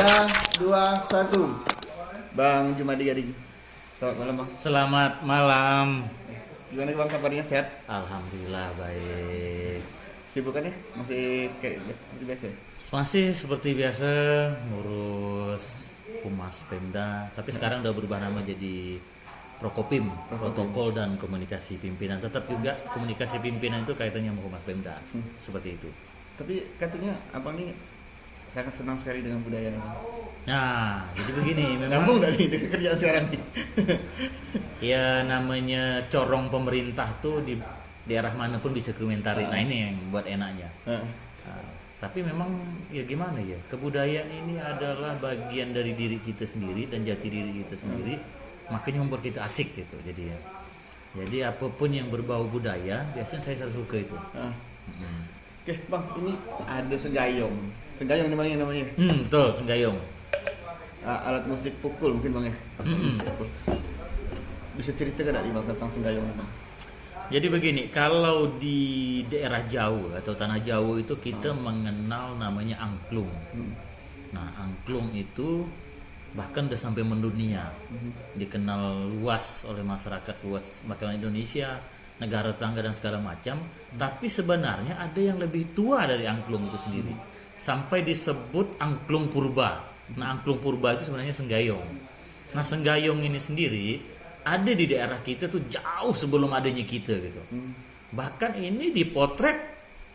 3, 2, 1. Bang Jumadi Gading. Selamat malam, Bang. Selamat malam. Gimana Bang kabarnya? Sehat? Alhamdulillah baik. Sibukannya masih kayak seperti biasa? Masih seperti biasa ngurus Humas Pemda, tapi sekarang udah berubah nama jadi Prokopim, Protokol dan Komunikasi Pimpinan. Tetap juga komunikasi pimpinan itu kaitannya sama Humas Pemda. Seperti itu. Tapi katanya Abang ini sangat senang sekali dengan budaya ini. Nah, jadi begini, Nyambung memang nggak nih dengan kerjaan sekarang nih? ya namanya corong pemerintah tuh di daerah mana pun bisa komentari. Nah, ini yang buat enaknya. Nah, tapi memang ya gimana ya, kebudayaan ini adalah bagian dari diri kita sendiri dan jati diri kita sendiri, makanya membuat kita asik gitu. Jadi apapun yang berbau budaya biasanya saya selalu suka itu. Oke Bang, ini ada senggayong. Senggayong namanya. Betul, senggayong. Alat musik pukul mungkin Bang ya. Pukul. Bisa cerita nggak Bang tentang senggayong Bang? Jadi begini, kalau di daerah Jawa atau tanah Jawa itu kita mengenal namanya angklung. Nah, angklung itu bahkan udah sampai mendunia, dikenal luas oleh masyarakat luas bahkan Indonesia, negara tetangga dan segala macam. Tapi sebenarnya ada yang lebih tua dari angklung itu sendiri, sampai disebut angklung purba. Nah, angklung purba itu sebenarnya senggayong. Nah, senggayong ini sendiri ada di daerah kita tuh jauh sebelum adanya kita gitu. Bahkan ini dipotret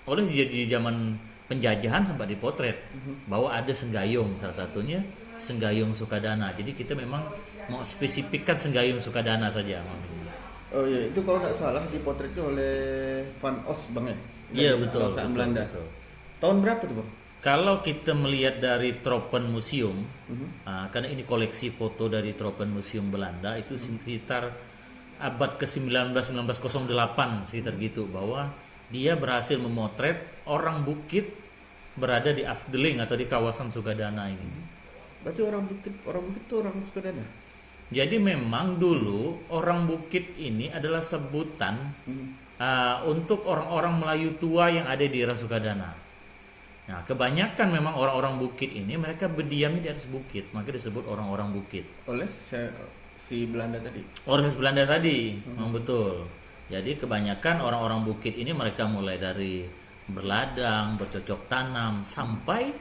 oleh di zaman penjajahan, sempat dipotret bahwa ada senggayong, salah satunya senggayong Sukadana. Jadi kita memang mau spesifikkan senggayong Sukadana saja. Oh iya, itu kalau nggak salah dipotretnya oleh Van Os Bang ya? Iya betul. Belanda. Betul. Tahun berapa tuh Bang? Kalau kita melihat dari Tropen Museum, karena ini koleksi foto dari Tropen Museum Belanda, itu sekitar abad ke-19, 1908 sekitar gitu, bahwa dia berhasil memotret orang bukit berada di Afdeling atau di kawasan Sukadana ini. Berarti orang bukit itu orang Sukadana? Jadi memang dulu orang bukit ini adalah sebutan untuk orang-orang Melayu tua yang ada di daerah Sukadana. Nah, kebanyakan memang orang-orang bukit ini mereka berdiam di atas bukit, maka disebut orang-orang bukit. Oleh si Belanda tadi. Orang Belanda tadi, memang betul. Jadi kebanyakan orang-orang bukit ini mereka mulai dari berladang, bercocok tanam, sampai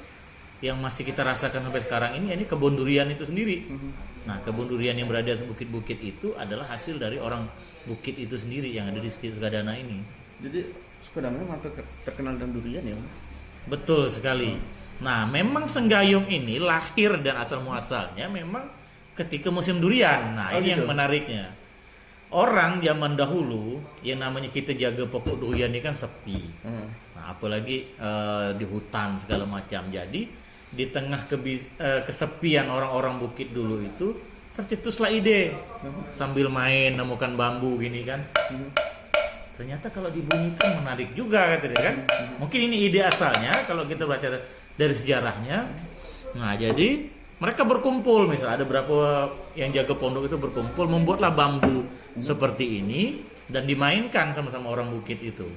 yang masih kita rasakan sampai sekarang ini kebun durian itu sendiri. Nah, kebun durian yang berada di bukit-bukit itu adalah hasil dari orang bukit itu sendiri yang ada di sekitar Sukadana ini. Jadi Sukadana memang terkenal dengan durian ya? Betul sekali. Nah, memang senggayong ini lahir dan asal muasalnya memang ketika musim durian. Nah, ini gitu. yang menariknya. Orang zaman dahulu yang namanya kita jaga pokok durian ini kan sepi. Nah, apalagi di hutan segala macam. Jadi di tengah kesepian orang-orang bukit dulu itu tercetuslah ide sambil main nemukan bambu gini kan. Ternyata kalau dibunyikan menarik juga katanya kan. Mungkin ini ide asalnya kalau kita baca dari sejarahnya. Nah, jadi mereka berkumpul, misalnya ada berapa yang jaga pondok itu berkumpul membuatlah bambu seperti ini dan dimainkan sama-sama orang bukit itu.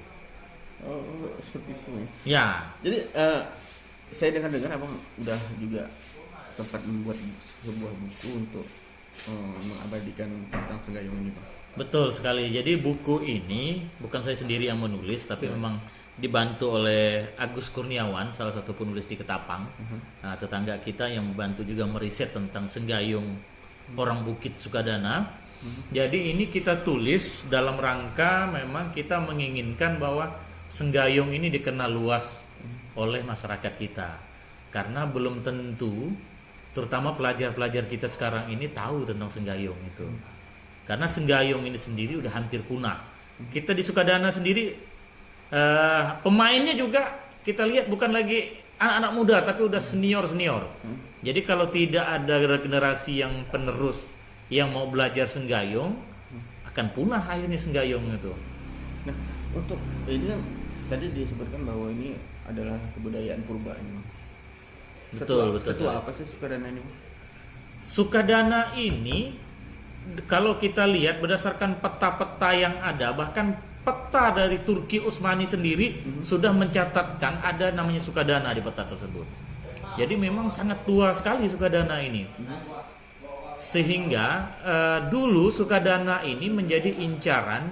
Oh, seperti itu ya. Jadi saya dengar Abang udah juga sempat membuat sebuah buku untuk mengabadikan tentang senggayong ini Bang. Betul sekali. Jadi buku ini bukan saya sendiri yang menulis, tapi memang dibantu oleh Agus Kurniawan, salah satu penulis di Ketapang. Nah, tetangga kita yang membantu juga meriset tentang senggayong orang bukit Sukadana. Jadi ini kita tulis dalam rangka memang kita menginginkan bahwa senggayong ini dikenal luas oleh masyarakat kita. Karena belum tentu, terutama pelajar-pelajar kita sekarang ini tahu tentang senggayong itu. Karena senggayong ini sendiri udah hampir punah. Kita di Sukadana sendiri pemainnya juga kita lihat bukan lagi anak-anak muda tapi udah senior-senior. Jadi kalau tidak ada generasi yang penerus yang mau belajar senggayong, akan punah akhirnya senggayong itu. Nah, untuk ini kan tadi disebutkan bahwa ini adalah kebudayaan purba ini. Betul. Setua apa sih Sukadana ini? Sukadana ini kalau kita lihat berdasarkan peta-peta yang ada, bahkan peta dari Turki Utsmani sendiri sudah mencatatkan ada namanya Sukadana di peta tersebut. Jadi memang sangat tua sekali Sukadana ini. Sehingga dulu Sukadana ini menjadi incaran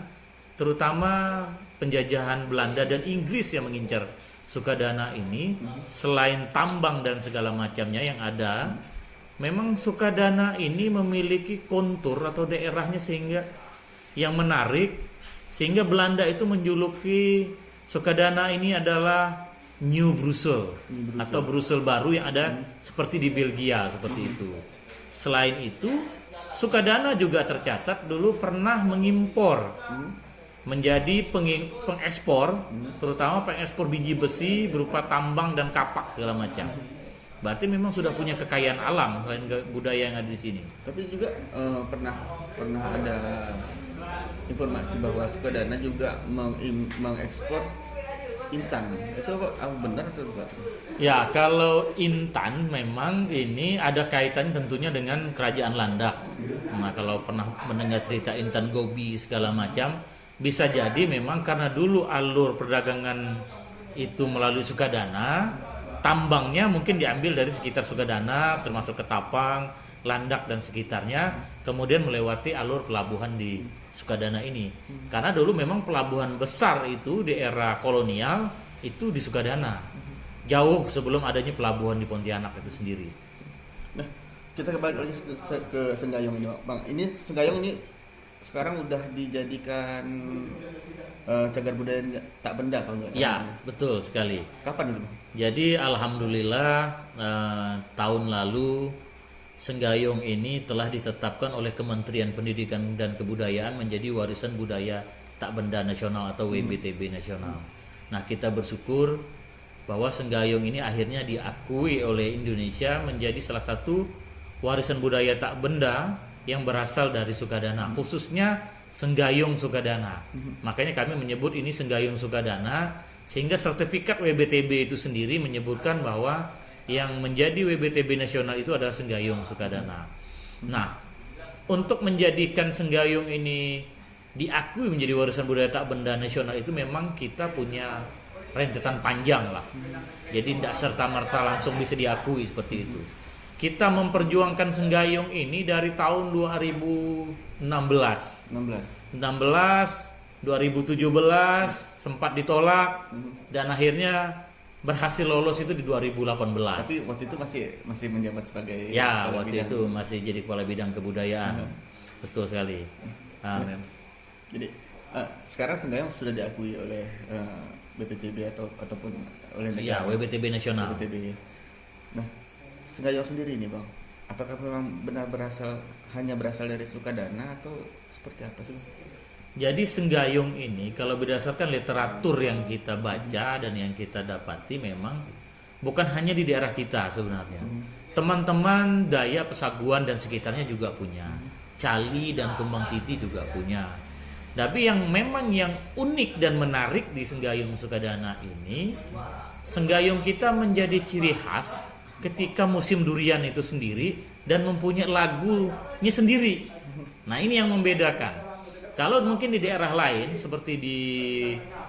terutama penjajahan Belanda dan Inggris yang mengincar Sukadana ini. Selain tambang dan segala macamnya yang ada, memang Sukadana ini memiliki kontur atau daerahnya sehingga yang menarik, sehingga Belanda itu menjuluki Sukadana ini adalah New Brussels atau Brussels baru yang ada seperti di Belgia seperti itu. Selain itu, Sukadana juga tercatat dulu pernah mengimpor menjadi pengekspor, terutama pengekspor biji besi berupa tambang dan kapak segala macam. Berarti memang sudah punya kekayaan alam selain budaya yang ada di sini. Tapi juga pernah ada informasi bahwa Sukadana juga mengekspor intan. Itu apa benar atau enggak? Ya, kalau intan memang ini ada kaitan tentunya dengan kerajaan Landak. Nah, kalau pernah mendengar cerita intan gobi segala macam, bisa jadi memang karena dulu alur perdagangan itu melalui Sukadana, tambangnya mungkin diambil dari sekitar Sukadana, termasuk Ketapang, Landak dan sekitarnya, kemudian melewati alur pelabuhan di Sukadana ini. Karena dulu memang pelabuhan besar itu di era kolonial itu di Sukadana. Jauh sebelum adanya pelabuhan di Pontianak itu sendiri. Nah, kita kembali lagi ke Senggayong ini, Bang. Ini Senggayong ini sekarang udah dijadikan cagar budaya tak benda kalau nggak salah. Ya, betul sekali. Kapan itu, Bang? Jadi alhamdulillah tahun lalu Senggayong ini telah ditetapkan oleh Kementerian Pendidikan dan Kebudayaan menjadi warisan budaya tak benda nasional atau WBTB nasional. Nah, kita bersyukur bahwa Senggayong ini akhirnya diakui oleh Indonesia menjadi salah satu warisan budaya tak benda yang berasal dari Sukadana, khususnya Senggayong Sukadana. Makanya kami menyebut ini Senggayong Sukadana, sehingga sertifikat WBTB itu sendiri menyebutkan bahwa yang menjadi WBTB nasional itu adalah Senggayong Sukadana. Nah, untuk menjadikan Senggayong ini diakui menjadi warisan budaya tak benda nasional itu memang kita punya rentetan panjang lah. Jadi tidak serta-merta langsung bisa diakui seperti itu. Kita memperjuangkan Senggayong ini dari tahun 2016, 2017 sempat ditolak dan akhirnya berhasil lolos itu di 2018. Tapi waktu itu masih menjabat sebagai waktu itu masih jadi kepala bidang kebudayaan. Betul sekali. Jadi sekarang Senggayong sudah diakui oleh BPTB ataupun oleh negara. Ya, WBTB nasional. WBTB. Nah, Senggayong sendiri ini, Bang, apakah memang benar hanya berasal dari Sukadana atau seperti apa sih, Bang? Jadi Senggayong ini kalau berdasarkan literatur yang kita baca dan yang kita dapati memang bukan hanya di daerah kita sebenarnya. Teman-teman Dayak Pesaguan dan sekitarnya juga punya. Cali dan Tumbang Titi juga punya. Tapi yang memang yang unik dan menarik di Senggayong Sukadana ini, Senggayong kita menjadi ciri khas ketika musim durian itu sendiri dan mempunyai lagunya sendiri. Nah, ini yang membedakan. Kalau mungkin di daerah lain seperti di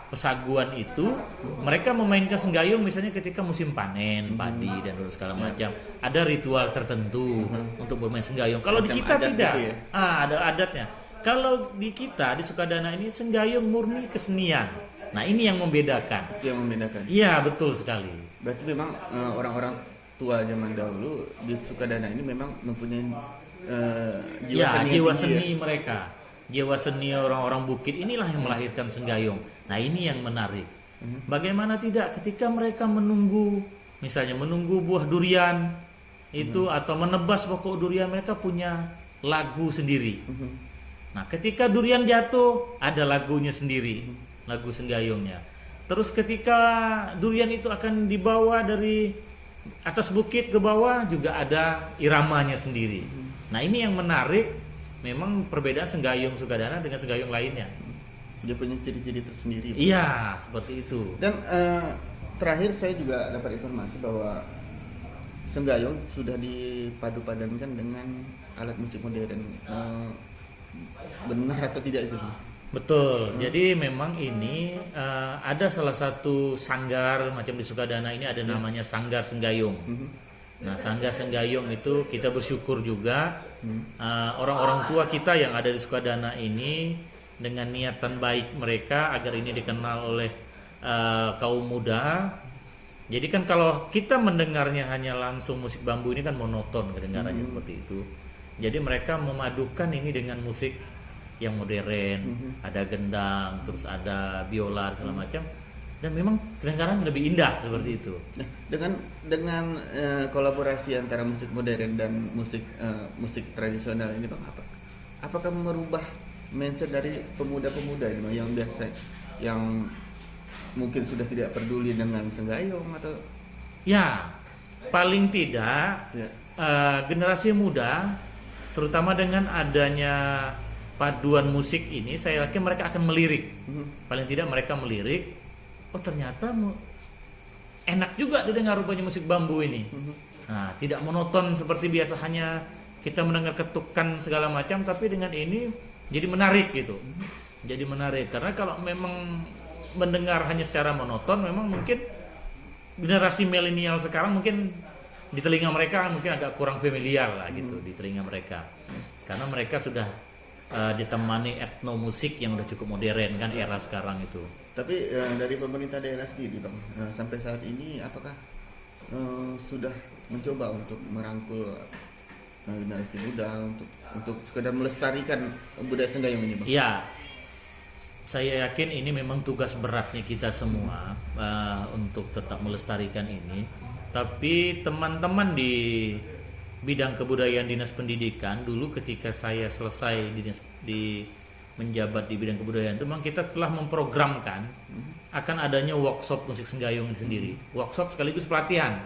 Pesaguan itu mereka memainkan Senggayong misalnya ketika musim panen padi dan segala macam, ada ritual tertentu untuk bermain Senggayong. Kalau di kita tidak, gitu ya? Ada adatnya. Kalau di kita di Sukadana ini Senggayong murni kesenian. Nah, ini yang membedakan. Itu yang membedakan. Iya, betul sekali. Berarti memang orang-orang tua zaman dahulu di Sukadana ini memang mempunyai jiwa seni mereka. Jiwa seni orang-orang bukit inilah yang melahirkan Senggayong. Nah, ini yang menarik. Bagaimana tidak ketika mereka menunggu buah durian itu atau menebas pokok durian, mereka punya lagu sendiri. Nah, ketika durian jatuh ada lagunya sendiri, lagu Senggayongnya. Terus ketika durian itu akan dibawa dari atas bukit ke bawah juga ada iramanya sendiri. Nah, ini yang menarik. Memang perbedaan Senggayong Sukadana dengan Senggayong lainnya. Dia punya ciri-ciri tersendiri. Iya, seperti itu. Dan terakhir saya juga dapat informasi bahwa Senggayong sudah dipadu-padankan dengan alat musik modern. Benar atau tidak itu? Betul. Jadi memang ini ada salah satu sanggar macam di Sukadana ini ada namanya Sanggar Senggayong. Nah, Sanggar Senggayung itu kita bersyukur juga orang-orang tua kita yang ada di Sukadana ini dengan niatan baik mereka agar ini dikenal oleh kaum muda. Jadi kan kalau kita mendengarnya hanya langsung musik bambu ini kan monoton kedengarannya seperti itu. Jadi mereka memadukan ini dengan musik yang modern, ada gendang, terus ada biola segala macam, dan memang kedengaran lebih indah seperti itu. Nah, dengan kolaborasi antara musik modern dan musik tradisional ini Bang, apakah merubah mindset dari pemuda-pemuda ini Bang, yang biasa yang mungkin sudah tidak peduli dengan senggayung atau? Ya, paling tidak generasi muda, terutama dengan adanya paduan musik ini, saya yakin mereka akan melirik. Paling tidak mereka melirik, oh ternyata enak juga didengar rupanya musik bambu ini. Nah, tidak monoton seperti biasa hanya kita mendengar ketukan segala macam, tapi dengan ini jadi menarik gitu. Jadi menarik karena kalau memang mendengar hanya secara monoton, memang mungkin generasi milenial sekarang mungkin di telinga mereka mungkin agak kurang familiar lah gitu di telinga mereka, karena mereka sudah ditemani etno musik yang udah cukup modern kan era sekarang itu. Tapi dari pemerintah daerah sendiri Bang, sampai saat ini apakah sudah mencoba untuk merangkul generasi muda untuk sekedar melestarikan budaya senggayung ini Bang? Iya, saya yakin ini memang tugas beratnya kita semua untuk tetap melestarikan ini. Tapi teman-teman di bidang kebudayaan Dinas Pendidikan dulu ketika saya selesai menjabat di bidang kebudayaan itu, memang kita telah memprogramkan akan adanya workshop musik senggayung sendiri. Workshop sekaligus pelatihan.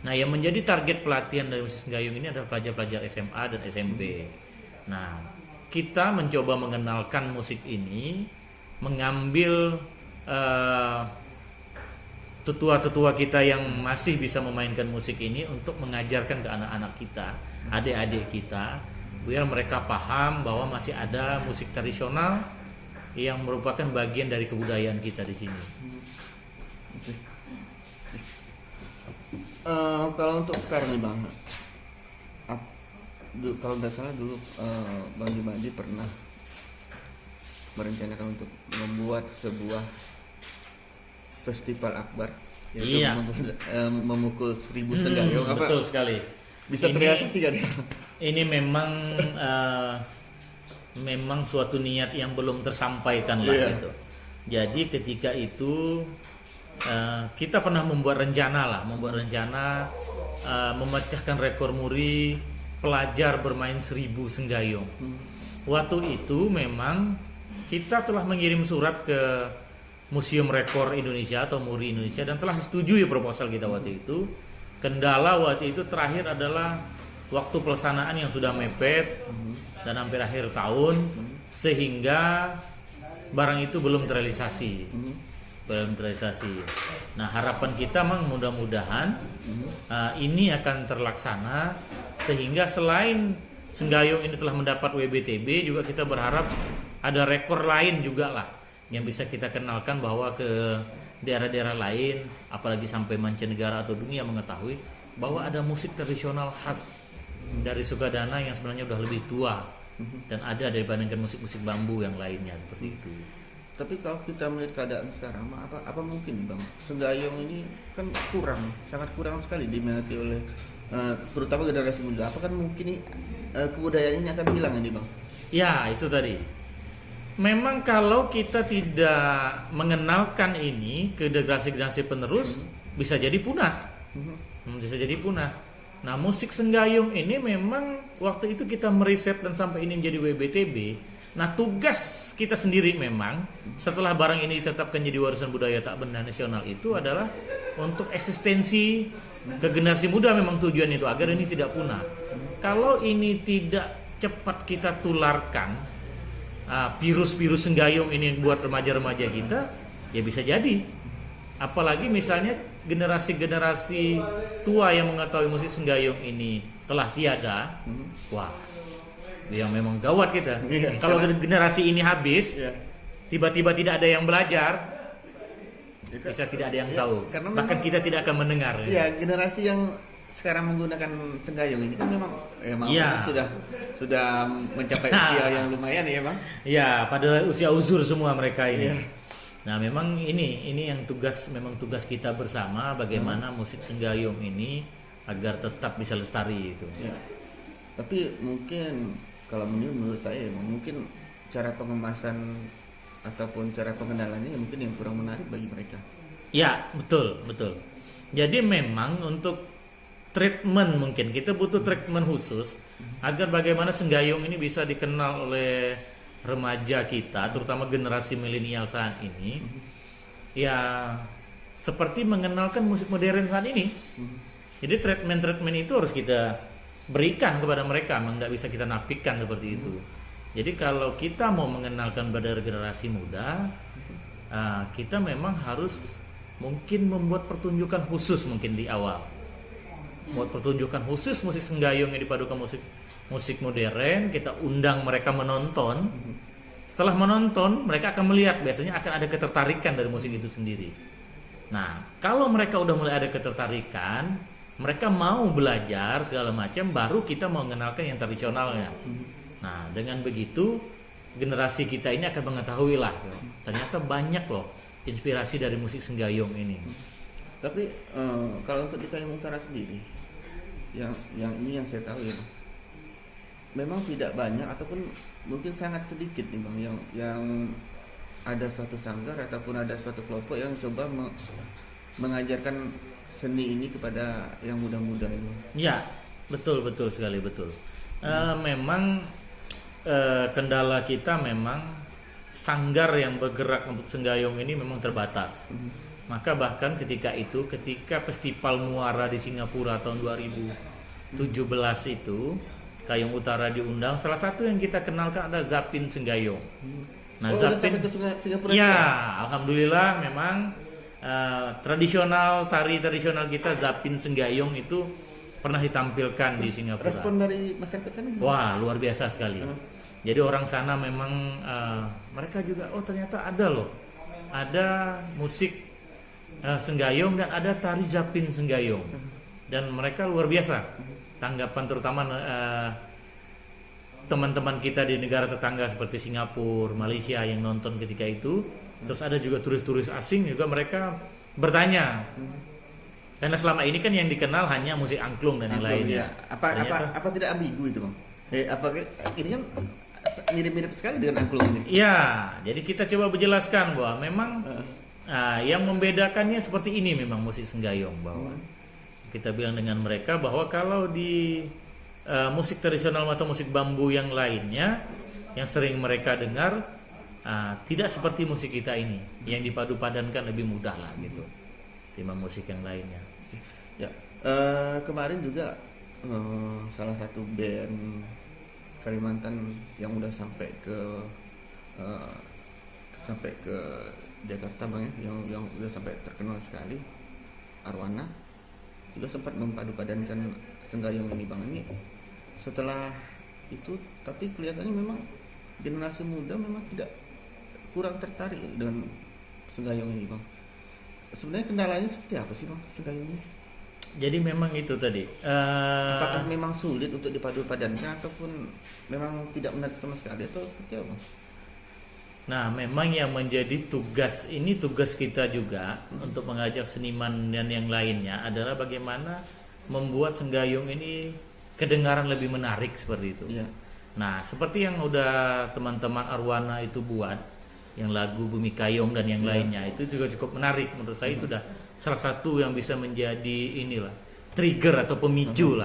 Nah, yang menjadi target pelatihan dari musik senggayung ini adalah pelajar-pelajar SMA dan SMP. Nah, kita mencoba mengenalkan musik ini, mengambil tetua-tetua kita yang masih bisa memainkan musik ini untuk mengajarkan ke anak-anak kita, adik-adik kita, biar mereka paham bahwa masih ada musik tradisional yang merupakan bagian dari kebudayaan kita di sini. Kalau untuk sekarang nih Bang, kalau nggak salah dulu Bang Jumadi pernah merencanakan untuk membuat sebuah festival akbar, yaitu memukul 1000 senggayung. Betul sekali. Bisa terrealisasi kan? Ini memang suatu niat yang belum tersampaikan lah gitu. Jadi ketika itu kita pernah membuat rencana memecahkan rekor muri pelajar bermain 1000 senggayung. Waktu itu memang kita telah mengirim surat ke Museum Rekor Indonesia atau Muri Indonesia dan telah disetujui proposal kita waktu itu. Kendala waktu itu terakhir adalah waktu pelaksanaan yang sudah mepet dan hampir akhir tahun, sehingga barang itu belum terrealisasi. Nah, harapan kita memang mudah-mudahan ini akan terlaksana, sehingga selain senggayung ini telah mendapat WBTB, juga kita berharap ada rekor lain juga lah yang bisa kita kenalkan bahwa ke daerah-daerah lain, apalagi sampai mancanegara atau dunia mengetahui bahwa ada musik tradisional khas dari Sukadana yang sebenarnya udah lebih tua dan ada dibandingkan musik-musik bambu yang lainnya seperti itu. Tapi kalau kita melihat keadaan sekarang, apa mungkin Bang, senggayung ini kan sangat kurang sekali diminati oleh terutama generasi muda. Apakah mungkin kebudayaan ini akan hilang ini Bang? Ya, itu tadi. Memang kalau kita tidak mengenalkan ini ke generasi penerus, bisa jadi punah. Nah, musik senggayung ini memang waktu itu kita meriset dan sampai ini menjadi WBTB. Nah, tugas kita sendiri memang setelah barang ini ditetapkan jadi warisan budaya tak benda nasional itu adalah untuk eksistensi ke generasi muda, memang tujuan itu agar ini tidak punah. Kalau ini tidak cepat kita tularkan, virus-virus senggayung ini buat remaja-remaja kita, ya bisa jadi. Apalagi misalnya generasi-generasi tua yang mengetahui musik senggayung ini telah tiada, wah, yang memang gawat kita. Kalau generasi ini habis, tiba-tiba tidak ada yang belajar, bisa tidak ada yang tahu. Bahkan kita tidak akan mendengar. Ya, generasi yang sekarang menggunakan senggayung ini kan memang Iya. sudah mencapai usia yang lumayan ya bang. Ya, pada usia uzur semua mereka ini. Iya. Nah, memang ini yang memang tugas kita bersama bagaimana musik senggayung ini agar tetap bisa lestari itu. Ya. Tapi mungkin kalau menurut saya mungkin cara pengemasan ataupun cara pengenalannya mungkin yang kurang menarik bagi mereka. Ya, betul, betul. Jadi memang untuk treatment mungkin kita butuh treatment khusus agar bagaimana senggayung ini bisa dikenal oleh remaja kita, terutama generasi milenial saat ini. Ya, seperti mengenalkan musik modern saat ini. Jadi treatment itu harus kita berikan kepada mereka, memang tidak bisa kita nafikan seperti itu. Jadi kalau kita mau mengenalkan pada generasi muda, kita memang harus mungkin membuat pertunjukan khusus mungkin di awal. Buat pertunjukan khusus musik senggayung yang dipadukan musik modern, kita undang mereka menonton. Setelah menonton, mereka akan melihat biasanya akan ada ketertarikan dari musik itu sendiri. Nah, kalau mereka udah mulai ada ketertarikan, mereka mau belajar segala macam, baru kita mau mengenalkan yang tradisionalnya. Nah, dengan begitu generasi kita ini akan mengetahui lah, ternyata banyak loh inspirasi dari musik senggayung ini. Tapi kalau untuk di Kayong Utara sendiri, yang ini yang saya tahu ya, memang tidak banyak ataupun mungkin sangat sedikit nih bang yang ada suatu sanggar ataupun ada suatu kelompok yang coba mengajarkan seni ini kepada yang muda-muda ini. Ya, betul sekali betul. Memang kendala kita memang sanggar yang bergerak untuk senggayung ini memang terbatas. Maka bahkan ketika Festival Muara di Singapura tahun 2017 itu Kayong Utara diundang, salah satu yang kita kenalkan ada Zapin Senggayung. Nah, Zapin ke Singapura. Ya, alhamdulillah memang tari tradisional kita Zapin Senggayung itu pernah ditampilkan di Singapura. Respon dari masyarakat sana gimana? Wah, luar biasa sekali. Jadi orang sana memang mereka juga ternyata ada loh. Ada musik senggayung dan ada tari Zapin Senggayung. Dan mereka luar biasa. Tanggapan terutama teman-teman kita di negara tetangga seperti Singapura, Malaysia yang nonton ketika itu. Terus ada juga turis-turis asing juga mereka bertanya. Karena selama ini kan yang dikenal hanya musik angklung dan yang lainnya. Ya. Apa tidak ambigu itu bang? Ini kan mirip-mirip sekali dengan angklung ini. Ya, jadi kita coba menjelaskan bahwa memang yang membedakannya seperti ini memang musik senggayung, bahwa kita bilang dengan mereka bahwa kalau di musik tradisional atau musik bambu yang lainnya yang sering mereka dengar tidak seperti musik kita ini yang dipadu-padankan lebih mudah lah gitu dibanding musik yang lainnya. Ya, kemarin juga salah satu band Kalimantan yang udah sampai ke Jakarta bang ya, yang udah sampai terkenal sekali, Arwana juga sempat mempadu-padankan senggayung ini bang. Ini setelah itu tapi kelihatannya memang generasi muda memang kurang tertarik dengan senggayung ini bang. Sebenarnya kendalanya seperti apa sih bang senggayung ini? Jadi memang itu tadi. Apakah memang sulit untuk dipadu-padankan ataupun memang tidak menarik sama sekali atau seperti apa? Nah, memang yang menjadi tugas kita juga untuk mengajak seniman dan yang lainnya adalah bagaimana membuat senggayung ini kedengaran lebih menarik seperti itu. Ya. Nah, seperti yang udah teman-teman Arwana itu buat, yang lagu Bumi Kayong dan yang lainnya itu juga cukup menarik menurut saya. Itu udah salah satu yang bisa menjadi trigger atau pemicu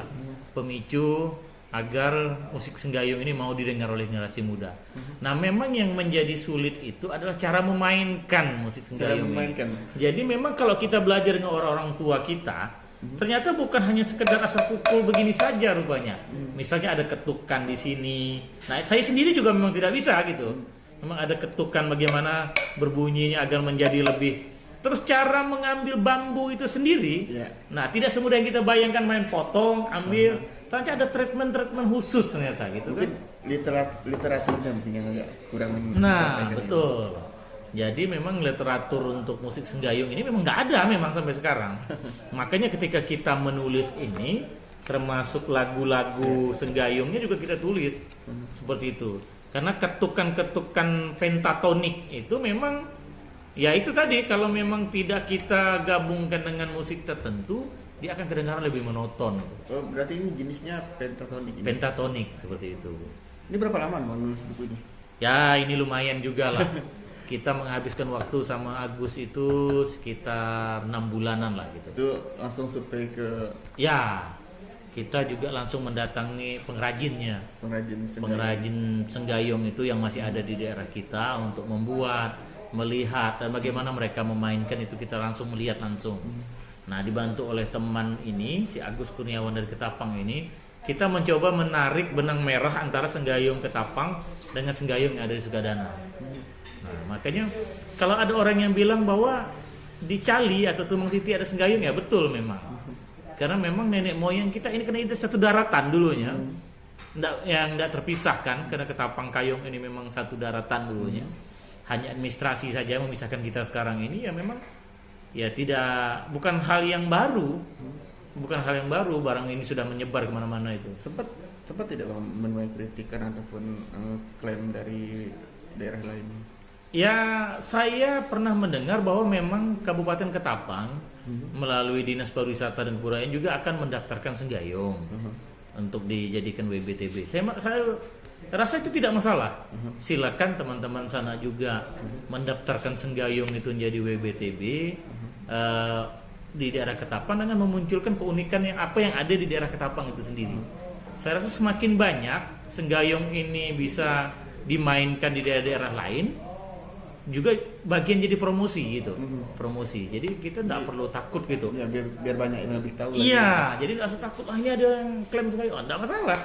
pemicu agar musik senggayung ini mau didengar oleh generasi muda. Nah, memang yang menjadi sulit itu adalah cara memainkan musik senggayung ini. Jadi memang kalau kita belajar dengan orang-orang tua kita, ternyata bukan hanya sekedar asal pukul begini saja rupanya. Misalnya ada ketukan di sini. Nah, saya sendiri juga memang tidak bisa gitu. Memang ada ketukan bagaimana berbunyinya agar menjadi lebih. Terus cara mengambil bambu itu sendiri. Nah, tidak semudah yang kita bayangkan main potong, ambil. Ternyata ada treatment khusus ternyata gitu. Mungkin literaturnya mungkin yang agak kurang. Nah, betul. Jadi memang literatur untuk musik Senggayung ini memang nggak ada memang sampai sekarang. Makanya ketika kita menulis ini, termasuk lagu-lagu Senggayungnya juga kita tulis seperti itu. Karena ketukan-ketukan pentatonik itu memang, ya itu tadi, kalau memang tidak kita gabungkan dengan musik tertentu, dia akan kedengaran lebih monoton. Oh, berarti ini jenisnya pentatonik ini. Pentatonik seperti itu. Ini berapa lama menulis buku ini? Ya ini lumayan juga lah. Kita menghabiskan waktu sama Agus itu sekitar 6 bulanan lah gitu. Itu langsung survei ke Ya, kita juga langsung mendatangi pengrajinnya. Pengrajin Senggayung itu yang masih ada di daerah kita untuk membuat, melihat, dan bagaimana mereka memainkan itu kita langsung melihat langsung. Nah, dibantu oleh teman ini, si Agus Kurniawan dari Ketapang ini, kita mencoba menarik benang merah antara Senggayung Ketapang dengan Senggayung yang ada di Sugadana. Nah, makanya kalau ada orang yang bilang bahwa di Cali atau Tumang Titi ada Senggayung, ya betul memang. Karena memang nenek moyang kita ini kena itu satu daratan dulunya. Yang tidak terpisahkan, karena Ketapang Kayong ini memang satu daratan dulunya. Hanya administrasi saja yang memisahkan kita sekarang ini, ya memang ya bukan hal yang baru. Bukan hal yang baru, barang ini sudah menyebar kemana-mana itu. Sempat tidak menuai kritikan ataupun klaim dari daerah lain? Ya, saya pernah mendengar bahwa memang Kabupaten Ketapang melalui Dinas Pariwisata dan Kebudayaan juga akan mendaftarkan Senggayung untuk dijadikan WBTB. Saya rasa itu tidak masalah. Silakan teman-teman sana juga mendaftarkan Senggayung itu menjadi WBTB di daerah Ketapang dengan memunculkan keunikan yang ada di daerah Ketapang itu sendiri. Saya rasa semakin banyak Senggayung ini bisa dimainkan di daerah-daerah lain, juga bagian jadi promosi gitu. Promosi. Jadi kita tidak perlu takut gitu. Ya, biar banyak yang lebih tahu. Iya, jadi nggak usah takut. Ini ada yang klaim Senggayung, tidak masalah.